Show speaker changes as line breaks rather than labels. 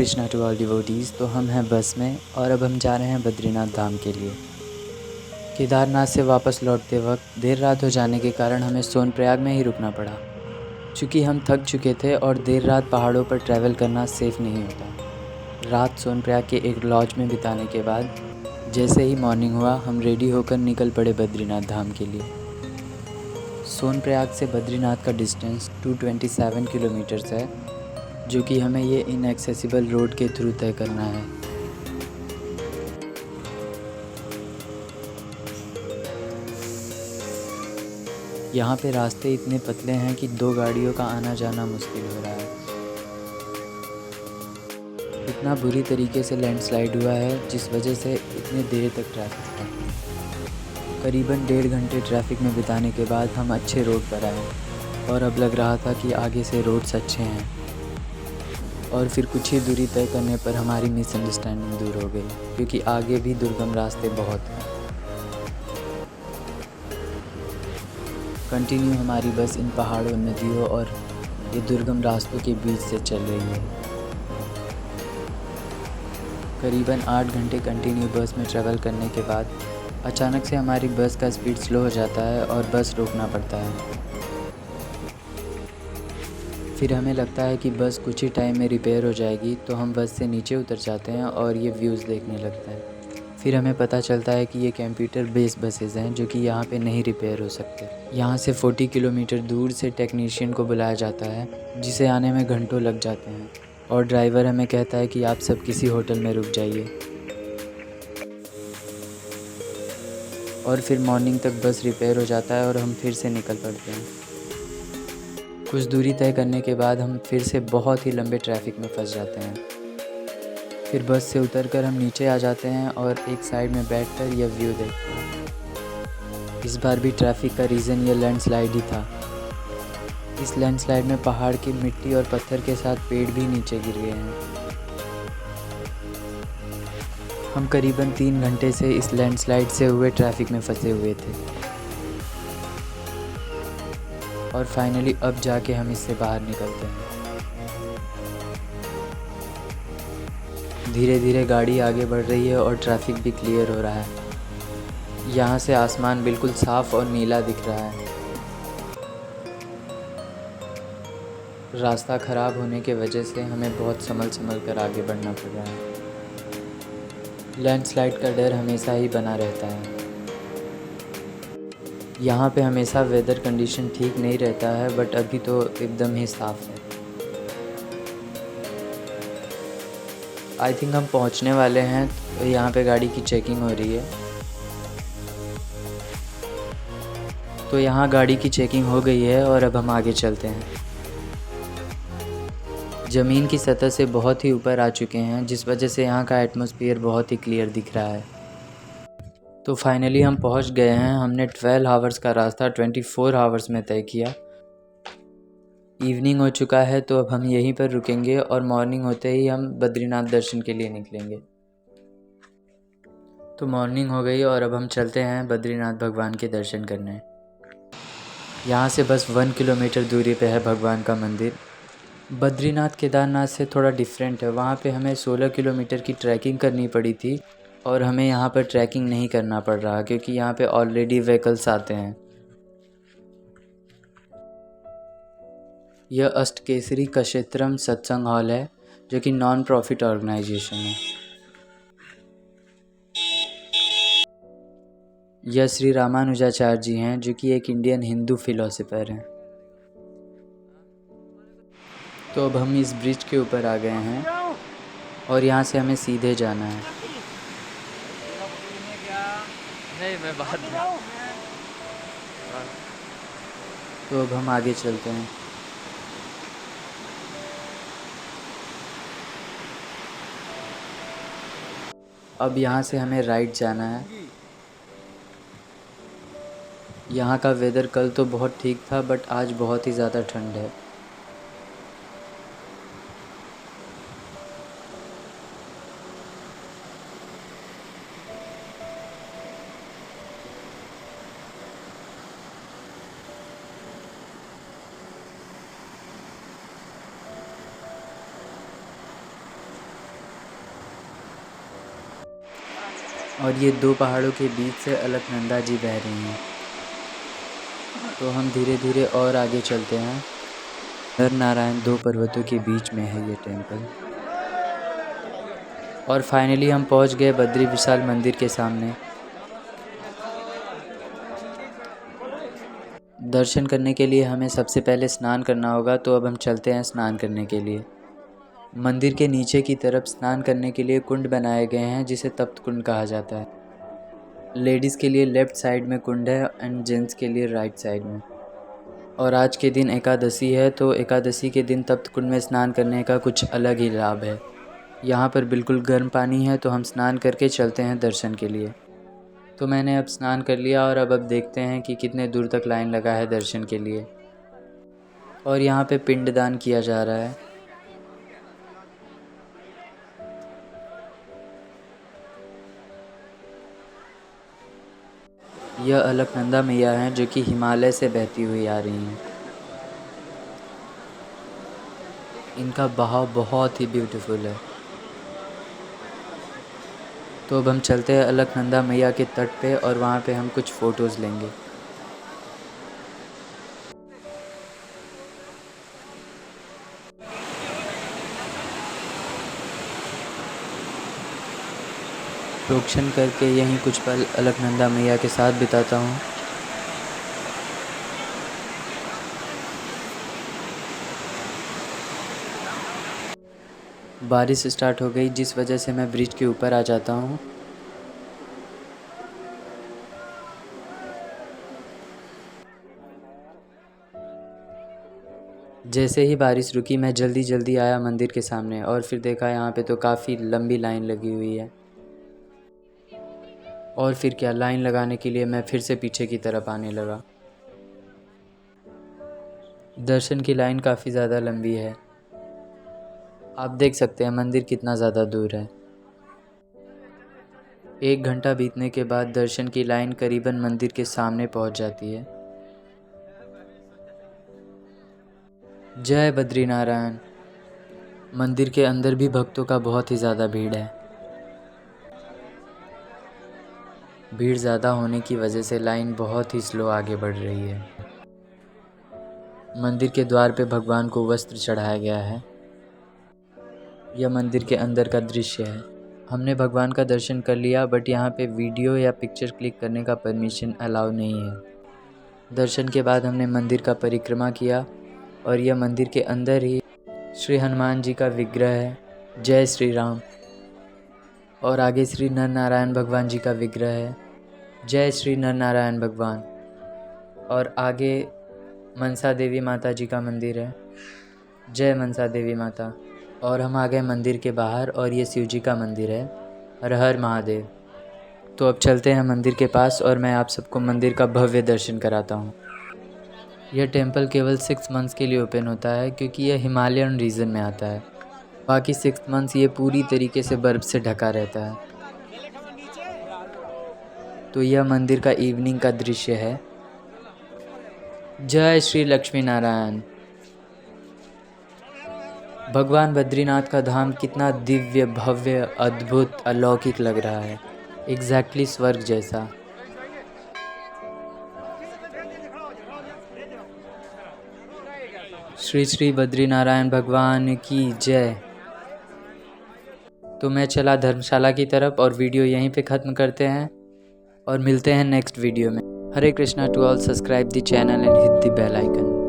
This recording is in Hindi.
Krishna to all devotees. तो हम हैं बस में और अब हम जा रहे हैं बद्रीनाथ धाम के लिए। केदारनाथ से वापस लौटते वक्त देर रात हो जाने के कारण हमें सोनप्रयाग में ही रुकना पड़ा, क्योंकि हम थक चुके थे और देर रात पहाड़ों पर ट्रैवल करना सेफ नहीं होता। रात सोनप्रयाग के एक लॉज में बिताने के बाद जैसे ही मॉर्निंग हुआ हम रेडी होकर निकल पड़े बद्रीनाथ धाम के लिए। सोनप्रयाग से बद्रीनाथ का डिस्टेंस 227 किलोमीटर्स है, जो कि हमें ये इनएक्सेसिबल रोड के थ्रू तय करना है। यहाँ पे रास्ते इतने पतले हैं कि 2 गाड़ियों का आना जाना मुश्किल हो रहा है। इतना बुरी तरीके से लैंडस्लाइड हुआ है जिस वजह से इतने देर तक ट्रैफिक था। करीबन 1.5 घंटे ट्रैफिक में बिताने के बाद हम अच्छे रोड पर आए और अब लग रहा था कि आगे से रोड्स अच्छे हैं। और फिर कुछ ही दूरी तय करने पर हमारी मिसअंडरस्टैंडिंग दूर हो गई, क्योंकि आगे भी दुर्गम रास्ते बहुत हैं। कंटिन्यू हमारी बस इन पहाड़ों, नदियों और ये दुर्गम रास्तों के बीच से चल रही है। करीबन 8 घंटे कंटिन्यू बस में ट्रैवल करने के बाद अचानक से हमारी बस का स्पीड स्लो हो जाता है और बस रोकना पड़ता है। फिर हमें लगता है कि बस कुछ ही टाइम में रिपेयर हो जाएगी, तो हम बस से नीचे उतर जाते हैं और ये व्यूज़ देखने लगते हैं। फिर हमें पता चलता है कि ये कंप्यूटर बेस्ड बसेज़ हैं जो कि यहाँ पे नहीं रिपेयर हो सकते। यहाँ से 40 किलोमीटर दूर से टेक्नीशियन को बुलाया जाता है, जिसे आने में घंटों लग जाते हैं, और ड्राइवर हमें कहता है कि आप सब किसी होटल में रुक जाइए। और फिर मॉर्निंग तक बस रिपेयर हो जाता है और हम फिर से निकल पड़ते हैं। कुछ दूरी तय करने के बाद हम फिर से बहुत ही लंबे ट्रैफिक में फंस जाते हैं। फिर बस से उतरकर हम नीचे आ जाते हैं और एक साइड में बैठकर यह व्यू देखते हैं। इस बार भी ट्रैफिक का रीज़न यह लैंडस्लाइड ही था। इस लैंडस्लाइड में पहाड़ की मिट्टी और पत्थर के साथ पेड़ भी नीचे गिर गए हैं। हम करीबन 3 घंटे से इस लैंडस्लाइड से हुए ट्रैफिक में फंसे हुए थे और फाइनली अब जाके हम इससे बाहर निकलते हैं। धीरे धीरे गाड़ी आगे बढ़ रही है और ट्रैफिक भी क्लियर हो रहा है। यहाँ से आसमान बिल्कुल साफ़ और नीला दिख रहा है। रास्ता ख़राब होने के वजह से हमें बहुत संभल कर आगे बढ़ना पड़ रहा है। लैंडस्लाइड का डर हमेशा ही बना रहता है। यहाँ पे हमेशा वेदर कंडीशन ठीक नहीं रहता है, बट अभी तो एकदम ही साफ़ है। आई थिंक हम पहुँचने वाले हैं, तो यहाँ पे गाड़ी की चेकिंग हो रही है। तो यहाँ गाड़ी की चेकिंग हो गई है और अब हम आगे चलते हैं। ज़मीन की सतह से बहुत ही ऊपर आ चुके हैं, जिस वजह से यहाँ का एटमॉस्फेयर बहुत ही क्लियर दिख रहा है। तो फाइनली हम पहुँच गए हैं। हमने 12 आवर्स का रास्ता 24 आवर्स में तय किया। इवनिंग हो चुका है, तो अब हम यहीं पर रुकेंगे और मॉर्निंग होते ही हम बद्रीनाथ दर्शन के लिए निकलेंगे। तो मॉर्निंग हो गई और अब हम चलते हैं बद्रीनाथ भगवान के दर्शन करने। यहाँ से बस 1 किलोमीटर दूरी पे है भगवान का मंदिर। बद्रीनाथ केदारनाथ से थोड़ा डिफरेंट है। वहाँ पे हमें 16 किलोमीटर की ट्रैकिंग करनी पड़ी थी और हमें यहाँ पर ट्रैकिंग नहीं करना पड़ रहा, क्योंकि यहाँ पे ऑलरेडी व्हीकल्स आते हैं। यह अष्टकेसरी कक्षेत्रम सत्संग हॉल है, जो कि नॉन प्रॉफिट ऑर्गेनाइजेशन है। यह श्री रामानुजाचार्य जी हैं, जो कि एक इंडियन हिंदू फिलोसोफर हैं। तो अब हम इस ब्रिज के ऊपर आ गए हैं और यहाँ से हमें सीधे जाना है।
नहीं, मैं बात नहीं।
तो अब हम आगे चलते हैं। अब यहाँ से हमें राइट जाना है। यहाँ का वेदर कल तो बहुत ठीक था, बट आज बहुत ही ज़्यादा ठंड है। और ये दो पहाड़ों के बीच से अलकनंदा जी बह रही हैं। तो हम धीरे धीरे और आगे चलते हैं। नर नारायण दो पर्वतों के बीच में है ये टेम्पल। और फाइनली हम पहुंच गए बद्री विशाल मंदिर के सामने। दर्शन करने के लिए हमें सबसे पहले स्नान करना होगा, तो अब हम चलते हैं स्नान करने के लिए। मंदिर के नीचे की तरफ स्नान करने के लिए कुंड बनाए गए हैं जिसे तप्त कुंड कहा जाता है। लेडीज़ के लिए लेफ़्ट साइड में कुंड है एंड जेंट्स के लिए राइट साइड में। और आज के दिन एकादशी है, तो एकादशी के दिन तप्त कुंड में स्नान करने का कुछ अलग ही लाभ है। यहाँ पर बिल्कुल गर्म पानी है, तो हम स्नान करके चलते हैं दर्शन के लिए। तो मैंने अब स्नान कर लिया और अब देखते हैं कि कितने दूर तक लाइन लगा है दर्शन के लिए। और यहाँ पे पिंडदान किया जा रहा है। यह अलकनंदा मैया हैं जो कि हिमालय से बहती हुई आ रही हैं। इनका बहाव बहुत ही ब्यूटीफुल है। तो अब हम चलते हैं अलकनंदा मैया के तट पे और वहाँ पे हम कुछ फ़ोटोज़ लेंगे। प्रोक्षण करके यहीं कुछ पल अलकनंदा मैया के साथ बिताता हूँ। बारिश स्टार्ट हो गई जिस वजह से मैं ब्रिज के ऊपर आ जाता हूँ। जैसे ही बारिश रुकी मैं जल्दी जल्दी आया मंदिर के सामने और फिर देखा यहाँ पे तो काफ़ी लंबी लाइन लगी हुई है। और फिर क्या, लाइन लगाने के लिए मैं फिर से पीछे की तरफ आने लगा। दर्शन की लाइन काफ़ी ज़्यादा लंबी है। आप देख सकते हैं मंदिर कितना ज़्यादा दूर है। 1 घंटा बीतने के बाद दर्शन की लाइन करीबन मंदिर के सामने पहुंच जाती है। जय बद्रीनारायण। मंदिर के अंदर भी भक्तों का बहुत ही ज़्यादा भीड़ है। भीड़ ज़्यादा होने की वजह से लाइन बहुत ही स्लो आगे बढ़ रही है। मंदिर के द्वार पे भगवान को वस्त्र चढ़ाया गया है। यह मंदिर के अंदर का दृश्य है। हमने भगवान का दर्शन कर लिया, बट यहाँ पे वीडियो या पिक्चर क्लिक करने का परमिशन अलाउ नहीं है। दर्शन के बाद हमने मंदिर का परिक्रमा किया और यह मंदिर के अंदर ही श्री हनुमान जी का विग्रह है। जय श्री राम। और आगे श्री नर नारायण भगवान जी का विग्रह है। जय श्री नर नारायण भगवान। और आगे मनसा देवी माता जी का मंदिर है। जय मनसा देवी माता। और हम आ गए मंदिर के बाहर और ये शिव जी का मंदिर है। हर हर महादेव। तो अब चलते हैं मंदिर के पास और मैं आप सबको मंदिर का भव्य दर्शन कराता हूँ। यह टेम्पल केवल 6 मंथ्स के लिए ओपन होता है क्योंकि यह हिमालयन रीजन में आता है। बाकी 6 मंथ्स ये पूरी तरीके से बर्फ़ से ढका रहता है। तो यह मंदिर का इवनिंग का दृश्य है। जय श्री लक्ष्मी नारायण। भगवान बद्रीनाथ का धाम कितना दिव्य, भव्य, अद्भुत, अलौकिक लग रहा है। एग्जैक्टली स्वर्ग जैसा। श्री श्री बद्रीनारायण भगवान की जय। तो मैं चला धर्मशाला की तरफ और वीडियो यहीं पे ख़त्म करते हैं और मिलते हैं नेक्स्ट वीडियो में। Hare Krishna to all. Subscribe the channel and hit the bell icon.